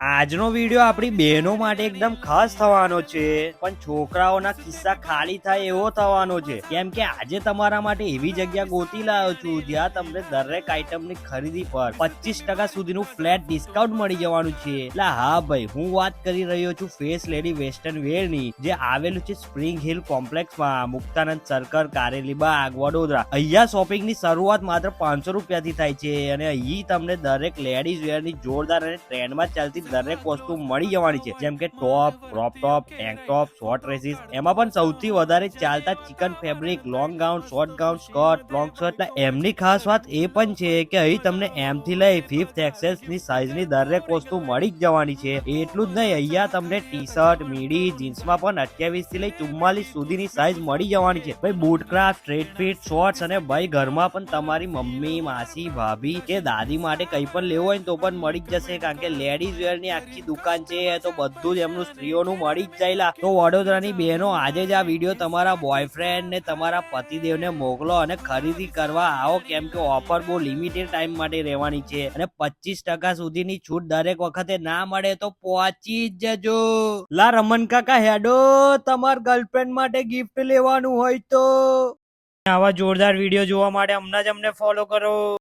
આજનો વિડીયો આપણી બહેનો માટે એકદમ ખાસ થવાનો છે, પણ છોકરાઓના ખિસ્સા ખાલી થાય એવો થવાનો છે, કેમ કે આજે તમારા માટે એવી જગ્યા ગોતી લાવ્યો છું જ્યાં તમને દરેક આઈટમની ખરીદી પર 25% સુધીનું ફ્લેટ ડિસ્કાઉન્ટ મળી જવાનું છે. એટલે હા ભાઈ, હું વાત કરી રહ્યો છું ફેસ લેડી વેસ્ટર્ન વેર ની, જે આવેલું છે સ્પ્રિંગ હિલ કોમ્પ્લેક્સમાં, મુક્તાનંદ સર્કલ, કારેલીબાગ, વડોદરા. અહીંયા શોપિંગ ની શરૂઆત માત્ર 500 રૂપિયાથી થાય છે અને અહીં તમને દરેક લેડીઝ વેર ની જોરદાર અને ટ્રેન્ડમાં ચાલતી દરેક વસ્તુ મળી જવાની છે, જેમ કે top, crop top, tank top, short dresses. એમાં પણ સૌથી વધારે ચાલતા chikan fabric, long gown, short gown, skirt, long shirt. એમની ખાસ વાત એ પણ છે કે અહીં તમને એમ થી લઈ 5th XS ની સાઈઝ ની દરેક વસ્તુ મળી જ જવાની છે. એટલું જ નહીં, અહીંયા તમને ટી શર્ટ, મીડી, જીન્સમાં પણ 28 થી લઈ 44 સુધીની સાઈઝ મળી જવાની છે. ભાઈ બૂટક્રાફ્ટ, સ્ટ્રેટ ફિટ, શોર્ટ્સ અને ભાઈ ઘરમાં પણ તમારી મમ્મી, માસી, ભાભી કે દાદી માટે કંઈ પણ લેવું હોય તો પણ મળી જ જશે, કારણ કે લેડીઝ વેર ની આખી દુકાન છે તો બધું જ એમનું સ્ત્રીઓનું મળી જ જાયલા. તો વડોદરાની બહેનો, આજે જ આ વિડીયો તમારા બોયફ્રેન્ડ ને તમારા પતિદેવને મોકલો અને ખરીદી કરવા આવો, કેમ કે ઓફર બહુ લિમિટેડ ટાઈમ માટે રહેવાની છે અને 25% સુધીની છૂટ દરેક વખતે ના મળે તો પહોંચી જ જજો. લા રમન કાકા હેડો, તમાર ગર્લફ્રેન્ડ માટે ગિફ્ટ લેવાનું હોય તો. આવા જોરદાર વિડીયો જોવા માટે હમણાં જ અમને ફોલો કરો.